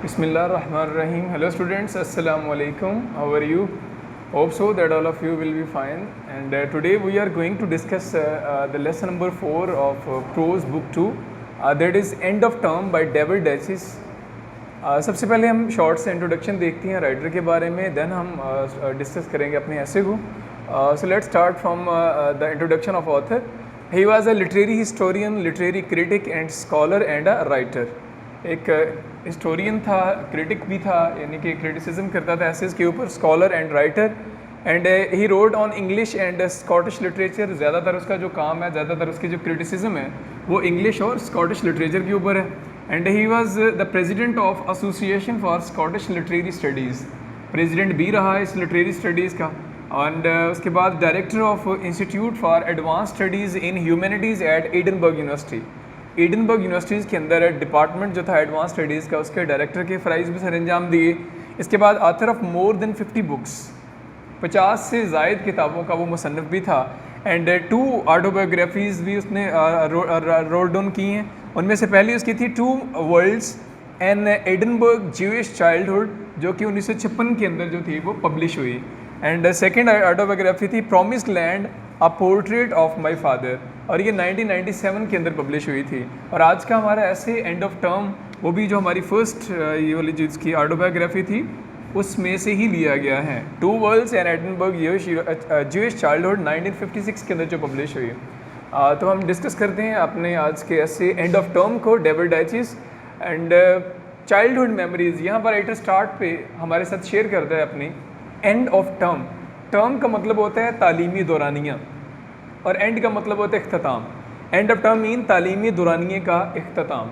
Bismillahirrahmanirrahim. Hello students, Assalamu alaikum. How are you? Hope so that all of you will be fine. And today we are going to discuss the lesson number 4 of Prose Book 2. That is End of Term by David Dacis. सबसे पहले हम short से introduction देखते हैं writer के बारे में, then हम डिस्कस करेंगे अपने ऐसे को. सो let's start from the introduction of author. He was a literary historian, literary critic and scholar and a writer. एक हिस्टोरियन था, क्रिटिक भी था, यानी कि क्रिटिसिज्म करता था एसेस के ऊपर, scholar and writer. And he road on English and Scottish literature. ज़्यादातर उसका जो काम है, ज़्यादातर उसकी जो क्रिटिसिज्म है वो इंग्लिश और स्कॉटिश लिटरेचर के ऊपर है. And he was the president of association for Scottish literary studies. President भी रहा है इस लिटरेरी स्टडीज़ का. एंड उसके बाद director of institute for advance studies in humanities at Edinburgh university. Edinburgh universities के अंदर डिपार्टमेंट जो था एडवांस स्टडीज़ का, उसके डायरेक्टर के फ़राइज़ भी सर अंजाम दिए. इसके बाद author of more than 50 books, 50 से ज़ायद किताबों का वो मुसन्निफ़ भी था. एंड 2 ऑटोबायोग्राफीज़ भी उसने रोल डाउन की हैं. उनमें से पहली उसकी थी 2 worlds an Edinburgh Jewish childhood, जो कि 1956 के अंदर जो थी वो पब्लिश हुई. एंड सेकेंड ऑटोबायोग्राफी थी promised land a portrait of my father, और ये 1997 के अंदर पब्लिश हुई थी. और आज का हमारा ऐसे एंड ऑफ टर्म, वो भी जो हमारी फर्स्ट ये वाली जो इसकी ऑटोबायोग्राफी थी उसमें से ही लिया गया है. 2 worlds and Edinburgh Jewish childhood 1956 के अंदर जो पब्लिश हुई. तो हम डिस्कस करते हैं अपने आज के ऐसे एंड ऑफ टर्म को, डेविड डाइचिस. एंड चाइल्डहुड मेमोरीज़, यहाँ पर राइटर स्टार्ट पे हमारे साथ शेयर करता है अपनी एंड ऑफ टर्म. टर्म का मतलब होता है तालीमी दौरानिया और एंड का मतलब होता है इख्तिताम. एंड ऑफ टर्म मीन तालीमी दौरानिए का इख्तिताम,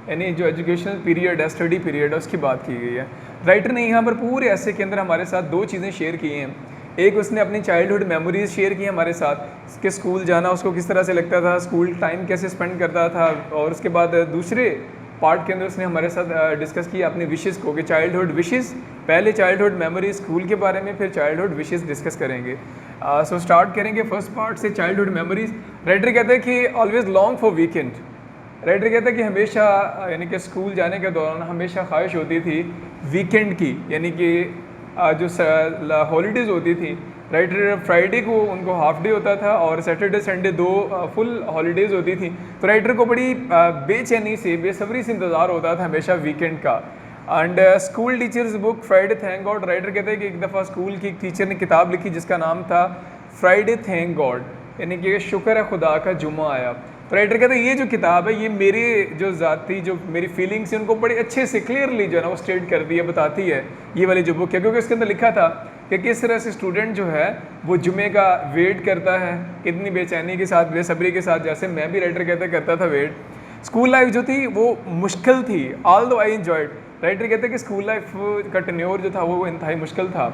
यानी जो एजुकेशनल पीरियड है, स्टडी पीरियड है, उसकी बात की गई है. राइटर ने यहाँ पर पूरे ऐसे के अंदर हमारे साथ 2 चीज़ें शेयर की हैं. एक, उसने अपनी चाइल्डहुड मेमोरीज़ शेयर की हमारे साथ कि स्कूल जाना उसको किस तरह से लगता था, स्कूल टाइम कैसे स्पेंड करता था. और उसके बाद दूसरे पार्ट के अंदर उसने हमारे साथ डिस्कस किया अपने विशेज़ को, कि चाइल्डहुड विशेज़, पहले चाइल्डहुड मेमोरी स्कूल के बारे में, फिर चाइल्डहुड विशेज़ डिस्कस करेंगे. सो स्टार्ट करेंगे फर्स्ट पार्ट से, चाइल्डहुड मेमोरीज़. राइटर कहते हैं कि always long for weekend. Writer कहता है कि हमेशा, यानी कि स्कूल जाने के दौरान हमेशा ख्वाहिश होती थी वीकेंड की, यानी कि जो हॉलीडेज़ होती थी. राइटर फ्राइडे को उनको हाफ डे होता था और सैटरडे संडे 2 फुल हॉलीडेज़ होती थी. तो राइटर को बड़ी बेचैनी से, बेसब्री से इंतज़ार होता था हमेशा वीकेंड का. And school teachers book Friday thank God. Writer कहते हैं कि एक दफ़ा स्कूल की एक टीचर ने किताब लिखी जिसका नाम था फ्राइडे थैंक गॉड, यानी कि शुक्र है खुदा का जुम्मा आया. तो राइटर कहते हैं ये जो किताब है, ये मेरे जो ज़ाती जो मेरी फीलिंग्स हैं उनको बड़े अच्छे से क्लियरली जो है ना वो स्टेट कर दिया, बताती है ये वाली जो बुक है. क्योंकि उसके अंदर लिखा था कि किस तरह से स्टूडेंट जो है वो जुमे का वेट करता है, कितनी बेचैनी के साथ, बेसब्री के साथ, जैसे मैं भी राइटर कहते करता था वेट. स्कूल लाइफ जो थी वो मुश्किल थी, ऑल दो आई एंजॉयड. राइटर कहते हैं कि स्कूल लाइफ का टेन्योर जो था वो इंतहाई मुश्किल था.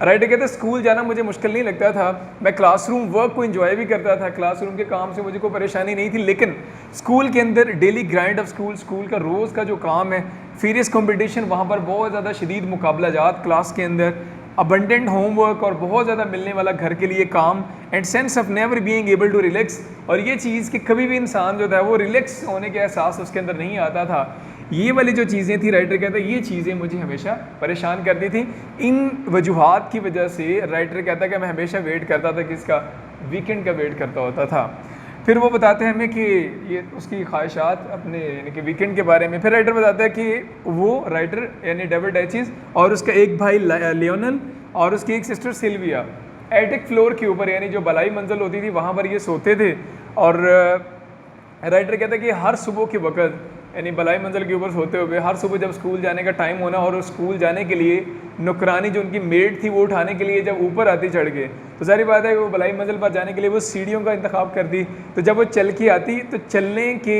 राइटर कहते हैं स्कूल जाना मुझे मुश्किल नहीं लगता था, मैं क्लासरूम वर्क को एंजॉय भी करता था, क्लासरूम के काम से मुझे कोई परेशानी नहीं थी. लेकिन स्कूल के अंदर daily grind of school, school का रोज़ का जो काम है, फीरियस कंपटीशन, वहाँ पर बहुत ज़्यादा शदीद मुकाबला जात क्लास के अंदर, अबंडेंट होमवर्क और बहुत ज़्यादा मिलने वाला घर के लिए काम, and sense of never being able to relax. और ये चीज़ कि कभी भी इंसान जो था वो रिलैक्स होने के एहसास उसके अंदर नहीं आता था. ये वाली जो चीज़ें थी, राइटर कहता है ये चीज़ें मुझे हमेशा परेशान करती थी. इन वजूहात की वजह से राइटर कहता है कि मैं हमेशा वेट करता था, किसका, वीकेंड का वेट करता होता था. फिर वो बताते हैं हमें कि ये उसकी ख्वाहिशात अपने, यानी कि वीकेंड के बारे में. फिर राइटर बताता है कि वो राइटर यानी डेविड डाइचिस और उसका एक भाई लियोनल और उसकी एक सिस्टर सिल्विया एटिक फ्लोर के ऊपर, यानी जो बलाई मंजिल होती थी वहाँ पर ये सोते थे. और राइटर कहता है कि हर सुबह के वक्त, यानी बलाई मंजिल के ऊपर सोते हुए, हर सुबह जब स्कूल जाने का टाइम होना और स्कूल जाने के लिए नौकरानी जो उनकी मेड थी वो उठाने के लिए जब ऊपर आती चढ़ के, तो सारी बात है वो बलाई मंजिल पर जाने के लिए वो सीढ़ियों का इंतखाब करती. तो जब वो चल के आती तो चलने के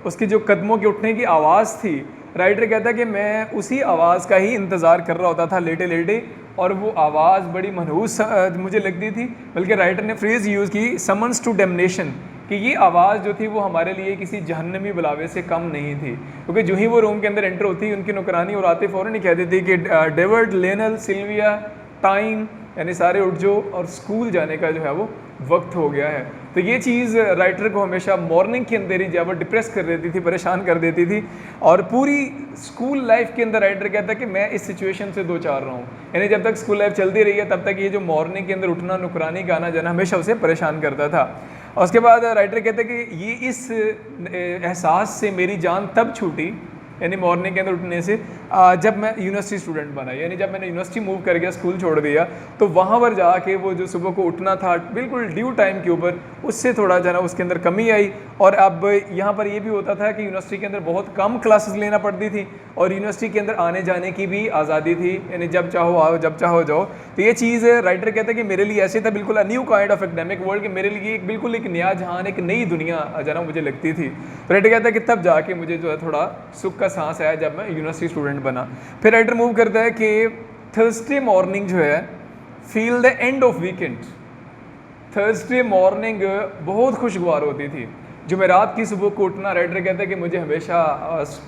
उसकी जो कदमों के उठने की आवाज़ थी, राइटर कहता है कि मैं उसी आवाज़ का ही इंतज़ार कर रहा होता था लेटे लेटे, और वो आवाज़ बड़ी मनहूस मुझे लगती थी. बल्कि राइटर ने फ्रेज़ यूज़ की, समन्स टू डेमनेशन, कि ये आवाज़ जो थी वो हमारे लिए किसी जहन्नमी बुलावे से कम नहीं थी. क्योंकि जो ही वो रूम के अंदर एंटर होती, उनकी नौकरानी और आते फ़ौरन ही कहती थी कि डेविड, लेनल, सिल्विया, टाइम, यानी सारे उठ जाओ और स्कूल जाने का जो है वो वक्त हो गया है. तो ये चीज़ राइटर को हमेशा मॉर्निंग के अंदर ही जब वो डिप्रेस कर देती थी, परेशान कर देती थी। और पूरी स्कूल लाइफ के अंदर राइटर कहता है कि मैं इस सिचुएशन से दो चार रहा हूँ, यानी जब तक स्कूल लाइफ चलती रही है तब तक ये जो मॉर्निंग के अंदर उठना, नुकरानी गाना जाना हमेशा उसे परेशान करता था। और उसके बाद राइटर कहते हैं कि ये इस एहसास से मेरी जान तब छूटी, यानी मॉर्निंग के अंदर उठने से, जब मैं यूनिवर्सिटी स्टूडेंट बना, यानी जब मैंने यूनिवर्सिटी मूव कर गया, स्कूल छोड़ दिया, तो वहाँ पर जाके वो जो सुबह को उठना था बिल्कुल ड्यू टाइम के ऊपर, उससे थोड़ा जो है ना उसके अंदर कमी आई। और अब यहाँ पर ये भी होता था कि यूनिवर्सिटी के अंदर बहुत कम क्लासेस लेना पड़ती थी और यूनिवर्सिटी के अंदर आने जाने की भी आज़ादी थी, यानी जब चाहो आओ, जब चाहो जाओ। तो ये चीज़ राइटर कहते हैं कि मेरे लिए ऐसे था बिल्कुल a new kind of academic world, कि मेरे लिए एक बिल्कुल एक नया जहान, एक नई दुनिया जो ना मुझे लगती थी। तो राइटर कहता है कि तब जाके मुझे जो है थोड़ा सुख का सांस आया जब मैं यूनिवर्सिटी स्टूडेंट बना। फिर राइटर मूव करता है कि थर्सडे मॉर्निंग जो है feel the end of weekend. Thursday morning बहुत खुशगवार होती थी। जुमेरात की सुबह को उठना राइटर कहता है कि मुझे हमेशा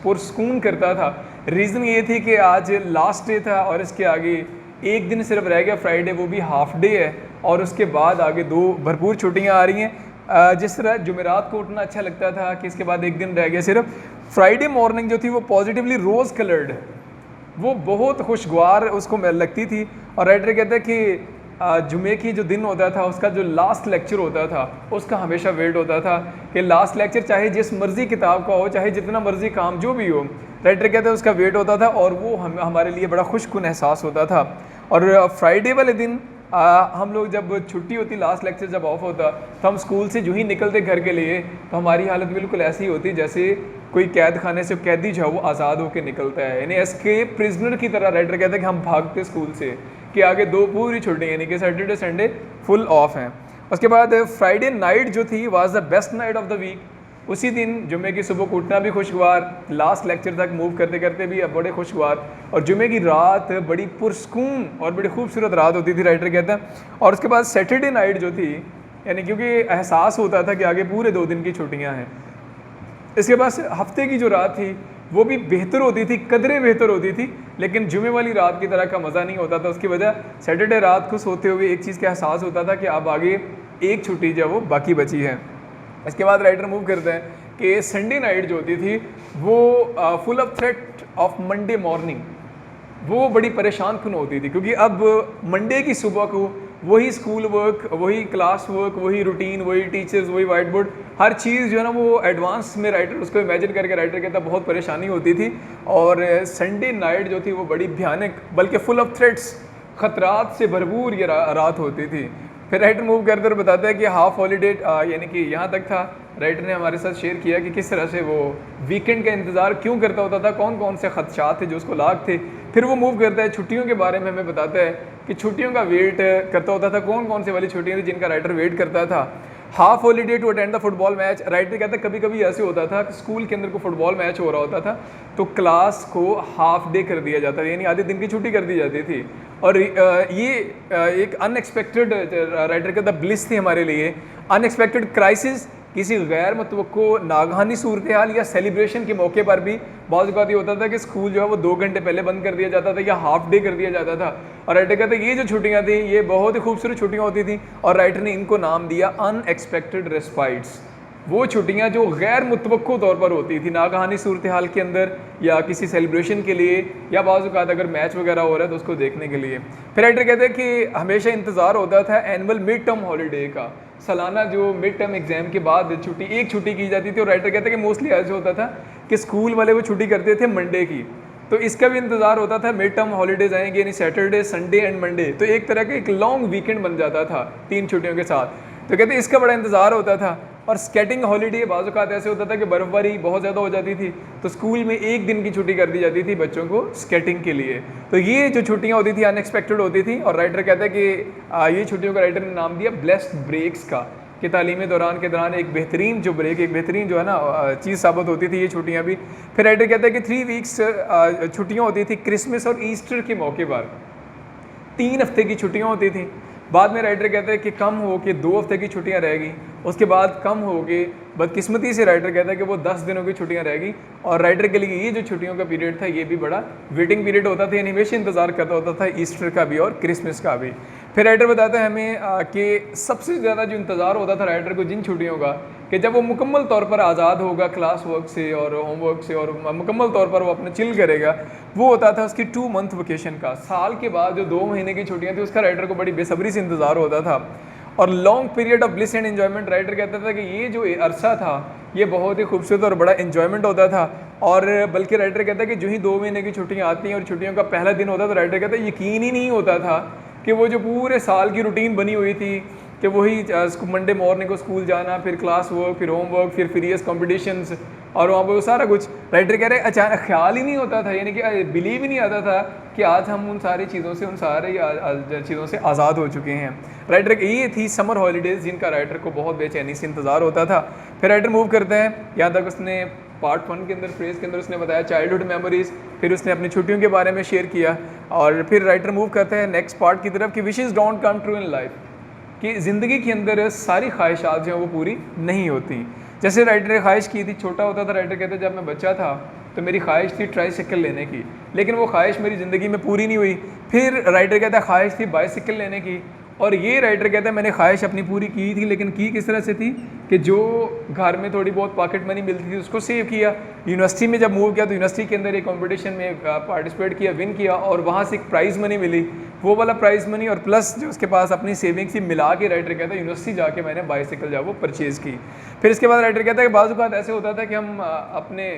पुरसकून करता था। रीज़न ये थी कि आज लास्ट डे था और इसके आगे एक दिन सिर्फ रह गया, फ्राइडे, वो भी हाफ डे है, और उसके बाद आगे 2 भरपूर छुट्टियाँ आ रही हैं। जिस तरह जुमेरात को उठना अच्छा लगता था कि इसके बाद एक दिन रह गया सिर्फ, फ्राइडे मॉर्निंग जो थी वो पॉजिटिवली रोज़ कलर्ड, वो बहुत खुशगवार उसको लगती थी। और राइटर कहता है कि जुमे की जो दिन होता था उसका जो लास्ट लेक्चर होता था उसका हमेशा वेट होता था कि लास्ट लेक्चर चाहे जिस मर्जी किताब का हो, चाहे जितना मर्जी काम जो भी हो, राइटर कहते हैं उसका वेट होता था और वो हमारे लिए बड़ा खुशकुन एहसास होता था। और फ्राइडे वाले दिन हम लोग जब छुट्टी होती, लास्ट लेक्चर जब ऑफ होता, तो हम स्कूल से जो ही निकलते घर के लिए, तो हमारी हालत बिल्कुल ऐसी होती जैसे कोई कैद खाने से कैदी जो है वो आज़ाद होकर निकलता है, यानी एस्केप प्रिजनर की तरह। राइटर कहते हैं कि हम भागते स्कूल से कि आगे 2 पूरी छुट्टी, यानी कि सैटरडे संडे फुल ऑफ हैं। उसके बाद फ्राइडे नाइट जो थी was the best night of the week. उसी दिन जुमे की सुबह को उठना भी खुशगवार, लास्ट लेक्चर तक मूव करते करते भी अब बड़े खुशगवार, और जुमे की रात बड़ी पुरस्कून और बड़ी खूबसूरत रात होती थी, राइटर कहता है। और उसके बाद सैटरडे नाइट जो थी, यानी क्योंकि एहसास होता था कि आगे पूरे 2 दिन की छुट्टियाँ हैं, इसके बाद हफ्ते की जो रात थी वो भी बेहतर होती थी, कदरे बेहतर होती थी, लेकिन जुमे वाली रात की तरह का मज़ा नहीं होता था। उसकी वजह सैटरडे रात को सोते हुए एक चीज़ का एहसास होता था कि अब आगे एक छुट्टी जो वो बाकी बची है। इसके बाद राइटर मूव करते हैं कि संडे नाइट जो होती थी वो full of threat of Monday morning, वो बड़ी परेशान कुन होती थी, क्योंकि अब मंडे की सुबह को वही स्कूल वर्क, वही क्लास वर्क, वही रूटीन, वही टीचर्स, वही वाइट बोर्ड, हर चीज़ जो है ना वो एडवांस में राइटर उसको इमेजिन करके राइटर कहता बहुत परेशानी होती थी। और संडे नाइट जो थी वो बड़ी भयानक, बल्कि फुल ऑफ थ्रेट्स, ख़तरात से भरपूर ये रात होती थी। फिर राइटर मूव करते हुए बताता है कि हाफ हॉलीडे, यानी कि यहाँ तक था, राइटर ने हमारे साथ शेयर किया कि किस तरह से वो वीकेंड का इंतज़ार क्यों करता होता था, कौन कौन से खदशात थे जो उसको लाग थे। फिर वो मूव करता है छुट्टियों के बारे में, हमें बताता है कि छुट्टियों का वेट करता होता था, कौन कौन से वाली छुट्टियाँ थी जिनका राइटर वेट करता था। Half holiday to attend the football match. Writer कहता है कभी कभी ऐसे होता था कि स्कूल के अंदर को फुटबॉल मैच हो रहा होता था तो क्लास को हाफ डे कर दिया जाता था, यानी आधे दिन की छुट्टी कर दी जाती थी। और ये एक अनएक्सपेक्टेड, राइटर कहता ब्लिस थी हमारे लिए। अनएक्सपेक्टेड क्राइसिस, किसी गैर मुतवक्को नागहानी सूरत हाल या सेलिब्रेशन के मौके पर भी बहुत बात ये होता था कि स्कूल जो है वो 2 घंटे पहले बंद कर दिया जाता था या हाफ डे कर दिया जाता था। और राइटर कहते हैं ये जो छुट्टियाँ थी ये बहुत ही खूबसूरत छुट्टियाँ होती थी, और राइटर ने इनको नाम दिया अनएक्सपेक्टेड रेस्पाइट्स। वो छुट्टियाँ जो गैर मुतवक्को तौर पर होती थी, नागहानी सूरत हाल के अंदर या किसी सेलिब्रेशन के लिए, या बाज़ औक़ात अगर मैच वगैरह हो रहा है तो उसको देखने के लिए। फिर राइटर कहते हैं कि हमेशा इंतज़ार होता था एनुअल मिड टर्म हॉलीडे का, सालाना जो मिड टर्म एग्जाम के बाद छुट्टी, एक छुट्टी की जाती थी। और राइटर कहते हैं कि मोस्टली ऐसा होता था कि स्कूल वाले वो छुट्टी करते थे मंडे की, तो इसका भी इंतज़ार होता था मिड टर्म हॉलीडेज आएंगे, यानी सैटरडे, संडे एंड मंडे, तो एक तरह का एक लॉन्ग वीकेंड बन जाता था 3 छुट्टियों के साथ। तो कहते हैं इसका बड़ा इंतज़ार होता था। और स्केटिंग हॉलीडे, बाज़ औक़ात ऐसे होता था कि बर्फ़बारी बहुत ज़्यादा हो जाती थी तो स्कूल में 1 दिन की छुट्टी कर दी जाती थी बच्चों को स्केटिंग के लिए। तो ये जो छुट्टियाँ होती थी अनएक्सपेक्टेड होती थी, और राइटर कहता है कि ये छुट्टियों का राइटर ने नाम दिया ब्लेस्ड ब्रेक्स का, कि तालीमी दौरान के दौरान एक बेहतरीन जो ब्रेक, एक बेहतरीन जो है ना चीज़ साबित होती थी ये छुट्टियाँ भी। फिर राइटर कहता है कि 3 वीक्स छुट्टियाँ होती थी क्रिसमस और ईस्टर के मौके पर, 3 हफ्ते की छुट्टियाँ होती थी। बाद में राइटर कहता है कि कम हो के 2 हफ्ते की छुट्टियाँ रहेगी, उसके बाद कम हो के बदकिस्मती से राइटर कहता है कि वो 10 दिनों की छुट्टियाँ रहेगी। और राइटर के लिए ये जो छुट्टियों का पीरियड था ये भी बड़ा वेटिंग पीरियड होता था, यानी हमेशा इंतज़ार करता होता था ईस्टर का भी और क्रिसमस का भी। फिर राइटर बताता है हमें कि सबसे ज़्यादा जो इंतज़ार होता था राइटर को जिन छुट्टियों का, कि जब वो मुकम्मल तौर पर आज़ाद होगा क्लास वर्क से और होमवर्क से और मुकम्मल तौर पर वो अपने चिल करेगा, वो होता था उसकी 2 मंथ वेकेशन का। साल के बाद जो 2 महीने की छुट्टियाँ थी उसका राइटर को बड़ी बेसब्री से इंतज़ार होता था। और long period of bliss and enjoyment, writer कहता था कि ये जो अरसा था ये बहुत ही खूबसूरत और बड़ा इन्जॉयमेंट होता था। और बल्कि राइटर कहता है कि जो ही 2 महीने की छुट्टियाँ आती हैं और छुट्टियों का पहला दिन होता था, राइटर कहता है यकीन ही नहीं होता था कि वो जो पूरे साल की रूटीन बनी हुई थी कि वही मंडे मॉर्निंग को स्कूल जाना, फिर क्लास वर्क, फिर होमवर्क, फिर फ्रीएस कॉम्पिटिशंस और वहाँ पर वो सारा कुछ, राइटर कह रहे हैं अचानक ख्याल ही नहीं होता था, यानी कि बिलीव ही नहीं आता था कि आज हम उन सारी चीज़ों से, उन सारी चीज़ों से आज़ाद हो चुके हैं। राइटर ये थी समर हॉलीडेज़ जिनका राइटर को बहुत बेचैनी से इंतज़ार होता था। फिर राइटर मूव करते हैं, यहाँ तक उसने पार्ट 1 के अंदर फ्रेज के अंदर उसने बताया चाइल्डहुड मेमोरीज़, फिर उसने अपनी छुट्टियों के बारे में शेयर किया। और फिर राइटर मूव करते हैं नेक्स्ट पार्ट की तरफ कि wishes don't come true in life, कि ज़िंदगी के अंदर सारी ख्वाहिशात जो हैं वो पूरी नहीं होती। जैसे राइटर ने ख्वाहिश की थी, छोटा होता था राइटर कहते जब मैं बच्चा था तो मेरी ख्वाहिश थी ट्राईसाइकिल लेने की, लेकिन वो ख्वाहिश मेरी ज़िंदगी में पूरी नहीं हुई। फिर राइटर कहता है ख्वाहिश थी बाइसिकल लेने की, और ये राइटर कहता है मैंने ख्वाहिश अपनी पूरी की थी, लेकिन की किस तरह से थी कि जो घर में थोड़ी बहुत पॉकेट मनी मिलती थी उसको सेव किया। यूनिवर्सिटी में जब मूव किया तो यूनिवर्सिटी के अंदर एक कंपटीशन में पार्टिसिपेट किया, विन किया, और वहाँ से एक प्राइज़ मनी मिली, वो वाला प्राइज़ मनी और प्लस जो उसके पास अपनी सेविंग से मिला के राइटर कहता है यूनिवर्सिटी जाके मैंने बाइसिकल जो वो परचेज़ की। फिर इसके बाद राइटर कहता है कि बाज़ औक़ात ऐसे होता था कि हम अपने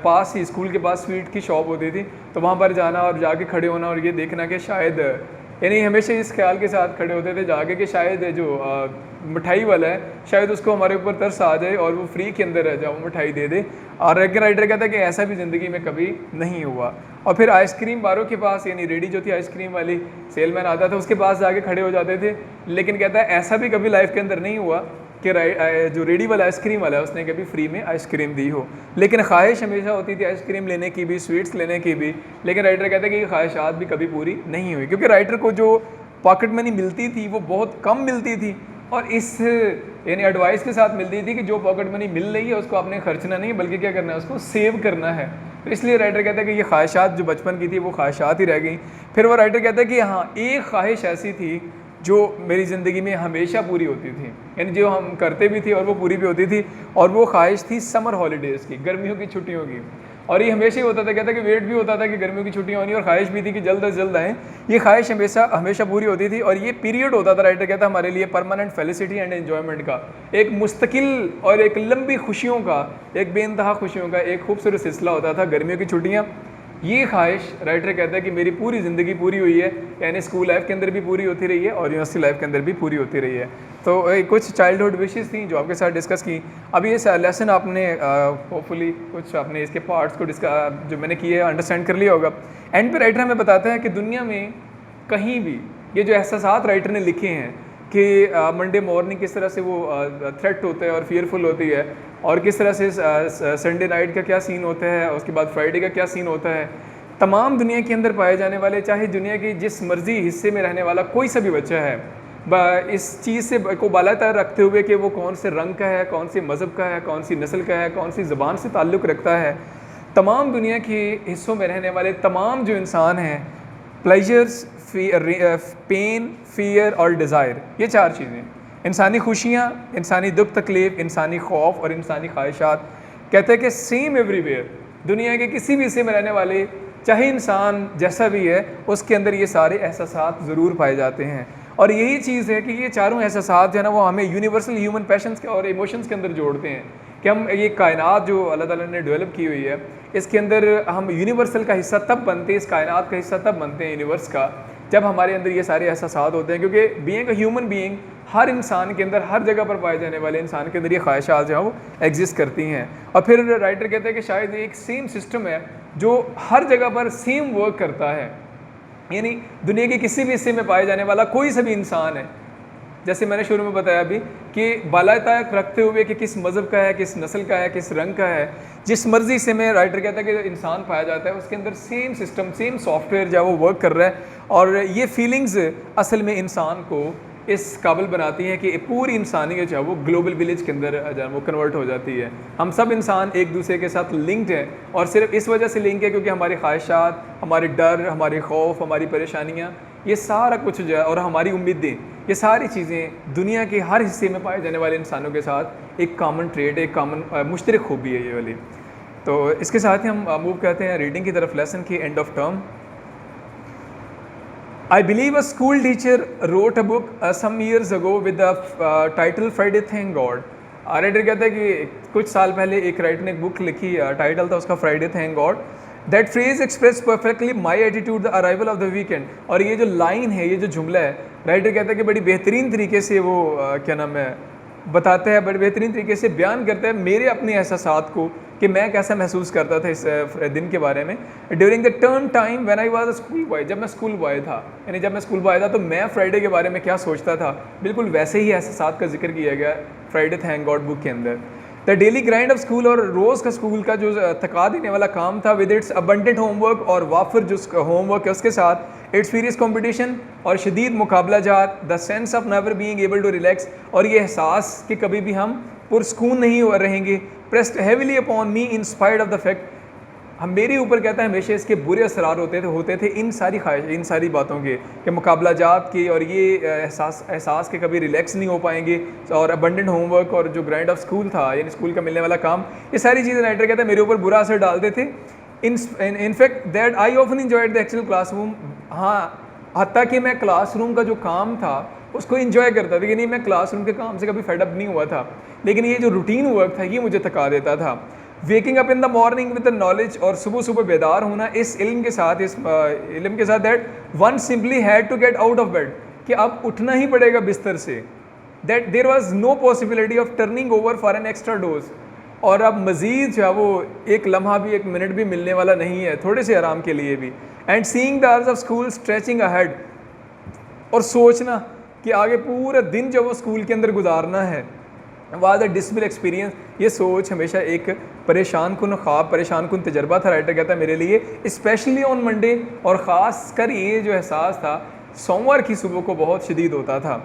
पास ही स्कूल के पास स्वीट की शॉप होती थी, तो वहाँ पर जाना और जाके खड़े होना और ये देखना कि शायद, यानी हमेशा इस ख्याल के साथ खड़े होते थे जाके कि शायद जो मिठाई वाला है शायद उसको हमारे ऊपर तरस आ जाए और वो फ्री के अंदर रह जाए, वो मिठाई दे दे। और एक राइटर कहता है कि ऐसा भी ज़िंदगी में कभी नहीं हुआ। और फिर आइसक्रीम बारों के पास, यानी रेडी जो थी आइसक्रीम वाली, सेलमैन आता था उसके पास जाके खड़े हो जाते थे, लेकिन कहता है ऐसा भी कभी लाइफ के अंदर नहीं हुआ कि जो रेडी वाला आइसक्रीम वाला है उसने कभी फ्री में आइसक्रीम दी हो। लेकिन ख्वाहिश हमेशा होती थी आइसक्रीम लेने की भी, स्वीट्स लेने की भी, लेकिन राइटर कहता है कि ये ख्वाहिशात भी कभी पूरी नहीं हुई, क्योंकि राइटर को जो पॉकेट मनी मिलती थी वो बहुत कम मिलती थी, और इस यानी एडवाइस के साथ मिलती थी कि जो पॉकेट मनी मिल रही है उसको आपने खर्चना नहीं है, बल्कि क्या करना है, उसको सेव करना है। तो इसलिए राइटर कहता है कि ये ख्वाहिशात जो बचपन की थी वो ख्वाहिशात ही रह गई। फिर वो राइटर कहता है कि हाँ, एक ख्वाहिश ऐसी थी जो मेरी ज़िंदगी में हमेशा पूरी होती थी, यानी जो हम करते भी थे और वो पूरी भी होती थी, और वो ख्वाहिश थी समर हॉलीडेज़ की, गर्मियों की छुट्टियों की। और ये हमेशा ही होता था, कहता है कि वेट भी होता था कि गर्मियों की छुट्टियां होनी, और ख्वाहिश भी थी कि जल्द से जल्द आएँ। ये ख्वाहिश हमेशा पूरी होती थी, और ये पीरियड होता था, राइटर कहता है, हमारे लिए परमानेंट फेलिसिटी एंड एन्जॉयमेंट का, एक मुस्तकिल और एक लंबी खुशियों का, एक बेइंतहा खुशियों का एक खूबसूरत सिलसिला होता था गर्मियों की छुट्टियाँ। ये ख्वाहिश राइटर कहता है कि मेरी पूरी ज़िंदगी पूरी हुई है, यानी स्कूल लाइफ के अंदर भी पूरी होती रही है और यूनिवर्सिटी लाइफ के अंदर भी पूरी होती रही है। तो कुछ चाइल्डहुड विशेज़ थी जो आपके साथ डिस्कस की। अभी ये लेसन आपने होपफुली कुछ आपने इसके पार्ट्स को जो मैंने किए अंडरस्टैंड कर लिया होगा। एंड पे राइटर हमें बताता है कि दुनिया में कहीं भी ये जो एहसासात राइटर ने लिखे हैं कि मंडे मॉर्निंग किस तरह से वो थ्रेट होता है और फियरफुल होती है, और किस तरह से संडे नाइट का क्या सीन होता है, उसके बाद फ्राइडे का क्या सीन होता है, तमाम दुनिया के अंदर पाए जाने वाले, चाहे दुनिया के जिस मर्जी हिस्से में रहने वाला कोई सा भी बच्चा है, इस चीज़ से को बालातर रखते हुए कि वो कौन से रंग का है, कौन से मज़हब का है, कौन सी नस्ल का है, कौन सी ज़बान से ताल्लुक़ रखता है, तमाम दुनिया के हिस्सों में रहने वाले तमाम जो इंसान हैं, प्लेजर्स, पेन, फियर और डिज़ायर, ये 4 चीज़ें, इंसानी खुशियाँ, इंसानी दुख तकलीफ़, इंसानी खौफ और इंसानी ख्वाहिशात, कहते हैं कि सेम एवरीवेयर, दुनिया के किसी भी हिस्से में रहने वाले चाहे इंसान जैसा भी है उसके अंदर ये सारे एहसासात ज़रूर पाए जाते हैं। और यही चीज़ है कि ये चारों एहसासात जो है ना वो हमें यूनिवर्सल ह्यूमन पैशंस के और इमोशंस के अंदर जोड़ते हैं, कि हम ये कायनात जो अल्लाह ताला ने डेवलप की हुई है इसके अंदर हम यूनिवर्सल का हिस्सा तब बनते हैं, इस कायनात का हिस्सा तब बनते हैं यूनिवर्स का, जब हमारे अंदर ये सारे एहसासात होते हैं। क्योंकि बीइंग अ ह्यूमन बीइंग, हर इंसान के अंदर, हर जगह पर पाए जाने वाले इंसान के अंदर ये ख्वाहिशात जो हैं वो एग्जिस्ट करती हैं। और फिर राइटर कहते हैं कि शायद एक सेम सिस्टम है जो हर जगह पर सेम वर्क करता है, यानी दुनिया के किसी भी हिस्से में पाए जाने वाला कोई सा भी इंसान है, जैसे मैंने शुरू में बताया अभी कि बालातक रखते हुए कि किस मज़हब का है, किस नस्ल का है, किस रंग का है, जिस मर्ज़ी से में राइटर कहता है कि इंसान पाया जाता है उसके अंदर सेम सिस्टम, सेम सॉफ्टवेयर जो वो वर्क कर रहा है। और ये फीलिंग्स असल में इंसान को इस काबिल बनाती हैं कि पूरी इंसानियत जो है वो ग्लोबल विलेज के अंदर जो है वो कन्वर्ट हो जाती है। हम सब इंसान एक दूसरे के साथ लिंक्ड हैं, और सिर्फ इस वजह से लिंक है क्योंकि हमारी ख्वाहिशात, हमारे डर, हमारे खौफ, हमारी परेशानियाँ ये सारा कुछ जो है और हमारी उम्मीदें, ये सारी चीज़ें दुनिया के हर हिस्से में पाए जाने वाले इंसानों के साथ एक कॉमन ट्रेड, एक कॉमन मुश्तरक खूबी है ये वाली। तो इसके साथ ही हम मूव करते हैं रीडिंग की तरफ, लेसन की end of term. I believe a school teacher wrote a book some years ago with the title Friday Thank God। Writer कहता है कि कुछ साल पहले एक राइटर ने एक बुक लिखी, टाइटल था उसका Friday thank God. That phrase express perfectly my attitude the arrival of the weekend. और ये जो लाइन है, ये जो जुमला है, राइटर कहता है कि बड़ी बेहतरीन तरीके से वो क्या नाम है बताता है, बड़े बेहतरीन तरीके से बयान करता है मेरे अपने एहसासात को कि मैं कैसा महसूस करता था इस दिन के बारे में। During the term time when I was a school boy, जब मैं स्कूल बॉय था, यानी जब मैं स्कूल बॉय था तो मैं फ्राइडे के बारे में क्या सोचता था, बिल्कुल वैसे ही एहसासात का जिक्र किया गया फ्राइडे थैंक गॉड बुक के अंदर। The daily grind of school, और रोज़ का स्कूल का जो थका देने वाला काम था, विद इट्स अबंडेंट होमवर्क, और वाफिर जो होमवर्क है उसके साथ इट्स फीरियस कॉम्पिटिशन और शदीद मुकाबला जात, the sense of never being able to relax, और ये एहसास कि कभी भी हम पुरस्कून नहीं रहेंगे, pressed heavily upon me in spite of the fact, हम मेरे ऊपर कहता है हमेशा इसके बुरे असरार होते थे इन सारी ख्वाहिश, इन सारी बातों के कि मुकाबला जात के और ये एहसास के कभी रिलैक्स नहीं हो पाएंगे, और अबंडेंट होमवर्क और जो ग्राइंड ऑफ स्कूल था यानी स्कूल का मिलने वाला काम, ये सारी चीज़ें राइटर कहता है मेरे ऊपर बुरा असर डालते थे। In fact that I often enjoyed the actual classroom, हाँ हत्ता कि मैं क्लासरूम का जो काम था उसको इन्जॉय करता था, कि नहीं मैं क्लासरूम के काम से कभी फेडअप नहीं हुआ था, लेकिन ये जो रूटीन वर्क था ये मुझे थका देता था। Waking up in the morning with the knowledge, और सुबह सुबह बेदार होना इस इल्म के साथ, इस इल्म के साथ that one simply had to get out of bed, कि अब उठना ही पड़ेगा बिस्तर से, that there was no possibility of turning over for an extra dose, और अब मज़ीद जो है वो एक लम्हा भी, एक मिनट भी मिलने वाला नहीं है थोड़े से आराम के लिए भी। And seeing the hours of school stretching ahead, और सोचना कि आगे पूरा दिन जब वो स्कूल के अंदर गुजारना है, वाज अ डिसमिल एक्सपीरियंस, ये सोच हमेशा एक परेशान कुन ख्वाब, परेशान कुन तजर्बा था राइटर कहता है मेरे लिए, स्पेशली ऑन मंडे, और ख़ास कर ये जो एहसास था सोमवार की सुबह को बहुत शदीद होता था।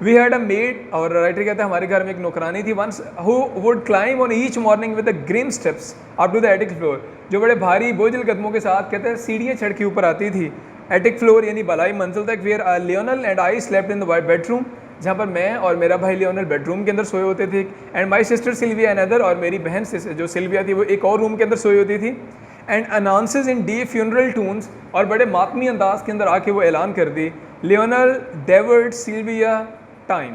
वी हैड अ मेड, और राइटर कहता है हमारे घर में एक नौकरानी थी once, who would climb on each morning with the grim steps up to the attic floor, जो बड़े भारी बोझल कदमों के साथ कहते हैं सीढ़ियाँ चढ़ के ऊपर आती थी एटिक फ्लोर यानी बलाई मंजिल तक, where Lionel and I slept in the bedroom, जहाँ पर मैं और मेरा भाई लियोनल बेडरूम के अंदर सोए होते थे, and my sister Sylvia another, और मेरी बहन जो सिल्विया थी वो एक और रूम के अंदर सोई होती थी। And announces in D funeral Toons, और बड़े मातमी अंदाज के अंदर आके वो ऐलान कर दी, लियोनल, डेविड, सिल्विया, टाइम,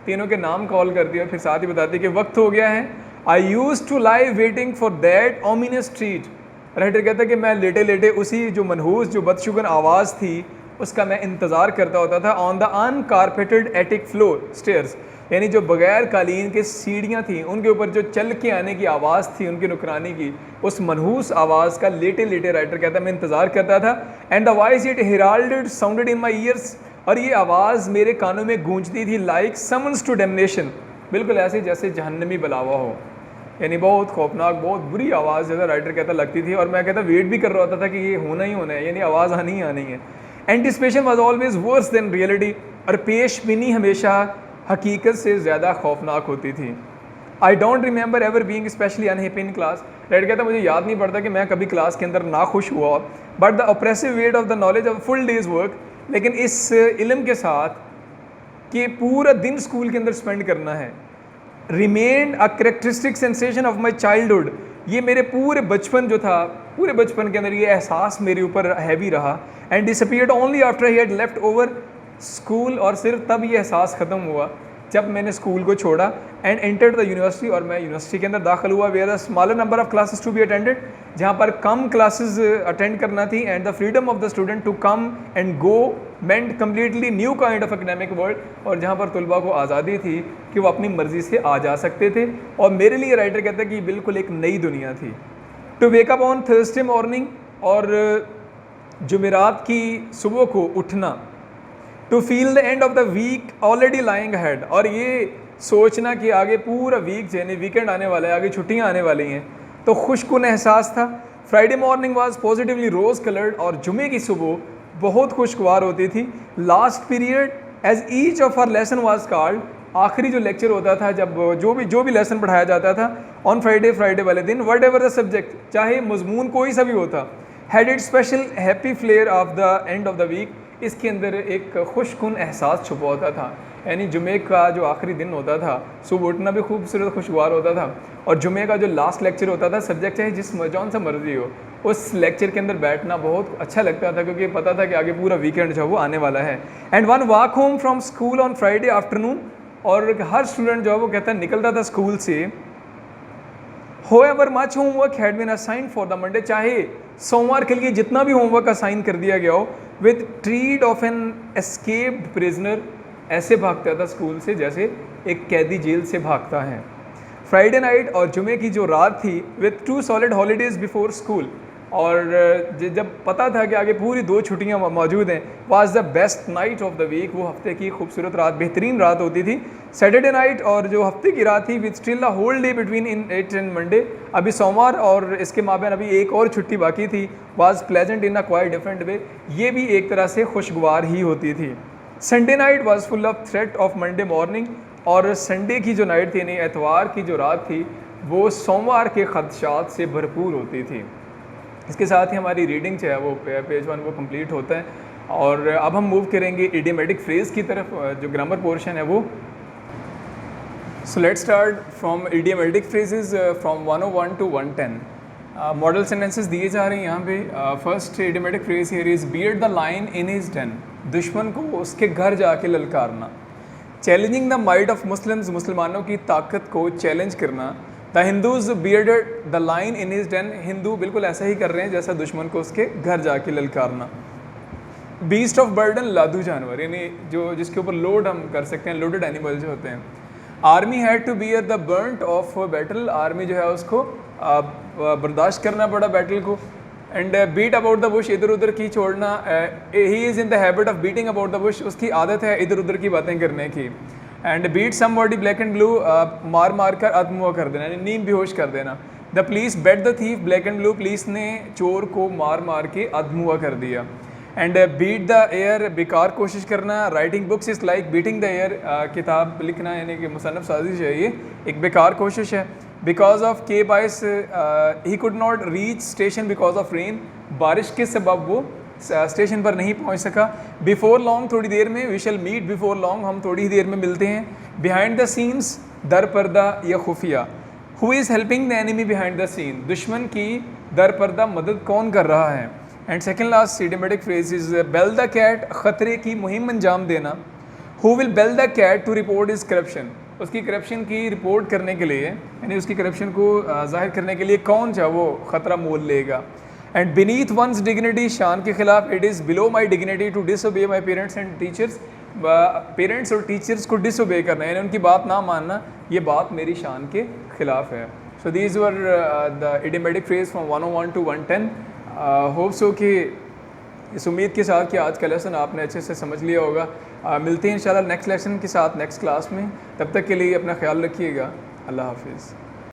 तीनों के नाम कॉल कर दिया, फिर साथ ही बताती कि वक्त हो गया है। I use to lie waiting for that ominous treat, writer कहता है कि मैं लेटे लेटे उसी जो मनहूस, जो बदशुगन आवाज़ थी उसका मैं इंतज़ार करता होता था, on the uncarpeted attic floor stairs, यानी जो बगैर कालीन के सीढ़ियाँ थी उनके ऊपर जो चल के आने की आवाज़ थी उनकी नुकरानी की, उस मनहूस आवाज़ का लेटे लेटे राइटर कहता है मैं इंतज़ार करता था। And the voice it heralded sounded in my ears, और ये आवाज़ मेरे कानों में गूंजती थी लाइक समन्स टू डेमनेशन, बिल्कुल ऐसे जैसे जहन्नमी बुलावा हो, यानी बहुत खौफनाक, बहुत बुरी आवाज़ जैसा राइटर कहता लगती थी, और मैं कहता वेट भी कर रहा होता था कि ये होना ही होना है, यानी आवाज़ आनी ही आनी है। Anticipation was always worse than reality, और पेशबीनी हमेशा हकीकत से ज़्यादा खौफनाक होती थी। I don't remember ever being specially unhappy in class, writer कहता मुझे याद नहीं पड़ता कि मैं कभी क्लास के अंदर ना खुश हुआ, but the oppressive weight of the knowledge of full days work, लेकिन इस इल्म के साथ कि पूरा दिन स्कूल के अंदर स्पेंड करना है, remain a characteristic sensation of my childhood, ये मेरे पूरे बचपन जो था, पूरे बचपन के अंदर ये एहसास मेरे ऊपर हैवी रहा। And disappeared only after he had left over school, और सिर्फ तब ये एहसास ख़त्म हुआ जब मैंने स्कूल को छोड़ा एंड एंटर्ड द यूनिवर्सिटी, और मैं यूनिवर्सिटी के अंदर दाखिल हुआ, where the smaller number of classes to be attended, जहाँ पर कम क्लासेस अटेंड करना थी, and the freedom of the student to come and go meant completely new kind of academic world, और जहाँ पर तलबा को आज़ादी थी कि वो अपनी मर्ज़ी से आ जा सकते थे, और मेरे लिए राइटर कहते हैं कि बिल्कुल एक नई दुनिया थी। To wake up on Thursday morning, और जुमेरात की सुबह को उठना, to feel the end of the week already lying ahead, और ये सोचना कि आगे पूरा वीक यानी वीकेंड आने वाला है, आगे छुट्टियां आने वाली हैं, तो खुशकुन एहसास था। Friday morning was positively rose coloured, और जुमे की सुबह बहुत खुशगवार होती थी। Last period as each of our lesson was called, आखिरी जो लेक्चर होता था, जब जो भी लेसन पढ़ाया जाता था ऑन फ्राइडे वाले दिन, वट एवर द सब्जेक्ट, चाहे मजमून कोई सा भी होता, had it special happy flair of the end of the week, इसके अंदर एक खुशकुन एहसास छुपा होता था। यानी जुमे का जो आखिरी दिन होता था, सुबह उठना भी खूबसूरत खुशगवार होता था, और जुमे का जो लास्ट लेक्चर होता था, सब्जेक्ट चाहे जिस जौन सा मर्जी हो, उस लेक्चर के अंदर बैठना बहुत अच्छा लगता था, क्योंकि पता था कि आगे पूरा वीकेंड जो है वो आने वाला है। And one walk home from school on Friday afternoon, और हर स्टूडेंट जो है वो कहता है निकलता था स्कूल से, however much homework had been assigned for the Monday, चाहे सोमवार के लिए जितना भी होमवर्क असाइन कर दिया गया हो, with tread of an escaped prisoner, ऐसे भागता था स्कूल से जैसे एक कैदी जेल से भागता है। फ्राइडे नाइट और जुमे की जो रात थी, with 2 solid holidays before school, और जब पता था कि आगे पूरी 2 छुट्टियां मौजूद हैं, was the best night of the week, वो हफ्ते की खूबसूरत रात, बेहतरीन रात होती थी। सैटरडे नाइट और जो हफ्ते की रात थी, with still a whole day between in it and Monday, अभी सोमवार और इसके माबेन अभी एक और छुट्टी बाकी थी, was pleasant in a quite different way, ये भी एक तरह से खुशगवार ही होती थी। Sunday night was full of threat of Monday morning, और संडे की जो नाइट थी, यानी एतवार की जो रात थी, वो सोमवार के खदशात से भरपूर होती थी। इसके साथ ही हमारी रीडिंग जो है वो पेज 1 वो कंप्लीट होता है, और अब हम मूव करेंगे इडियोमेटिक फ्रेज़ की तरफ, जो ग्रामर पोर्शन है वो। So let's start from idiomatic phrases from 101 to 110। Model sentences दिए जा रहे हैं यहाँ पे। First idiomatic phrase here is beard the lion in his den, दुश्मन को उसके घर जाके ललकारना। Challenging the might of Muslims, मुसलमानों की ताकत को चैलेंज करना। The Hindus bearded the lion in his den, Hindu बिल्कुल ऐसा ही कर रहे हैं जैसा दुश्मन को उसके घर जाके ललकारना। बीस्ट ऑफ बर्डन, लादू जानवर, यानी जो जिसके ऊपर लोड हम कर सकते हैं, लोडेड एनिमल जो होते हैं। Army had to bear the brunt of battle, army जो है उसको बर्दाश्त करना पड़ा बैटल को। And beat about the bush, इधर उधर की छोड़ना। He is in the habit of beating about the bush, उसकी आदत है इधर उधर की बातें करने की। And beat somebody black and blue, मार मार कर अधमुआ कर देना, यानी नींद बेहोश कर देना। The police beat the thief black and blue, police ने चोर को मार मार के अधमुआ कर दिया। एंड बीट द एयर, बेकार कोशिश करना। Writing books is like beating the air, किताब लिखना यानी कि मुसन्नफ़ साजिश है, ये एक बेकार कोशिश है। बिकॉज ऑफ के बाइस he could not reach station because of rain, बारिश के सबब वो स्टेशन पर नहीं पहुंच सका। बिफोर लॉन्ग, थोड़ी देर में। We shall meet before long, हम थोड़ी ही देर में मिलते हैं। बिहाइंड द सीन्स, दर पर्दा या खुफिया। Who is helping the enemy behind the scene, दुश्मन की दर पर्दा मदद कौन कर रहा है। And second last idiomatic phrase is bell the cat, खतरे की मुहिम अंजाम देना। Who will bell the cat to report is corruption, उसकी करप्शन की रिपोर्ट करने के लिए, यानी उसकी करप्शन को जाहिर करने के लिए कौन सा वो ख़तरा मोल लेगा। एंड बीनीथ वंस डिग्निटी, शान के खिलाफ। It is below my dignity to disobey my parents and teachers, parents और टीचर्स को डिसोबे करना, यानी उनकी बात ना मानना, ये बात मेरी शान के खिलाफ है। So these were the idiomatic phrase from 101 to 110। Hope so कि इस उम्मीद के साथ कि आज का लेसन आपने अच्छे से समझ लिया होगा। मिलते हैं इंशाल्लाह नेक्स्ट लेसन के साथ नेक्स्ट क्लास में। तब तक के लिए अपना ख्याल रखिएगा। अल्लाह हाफिज़।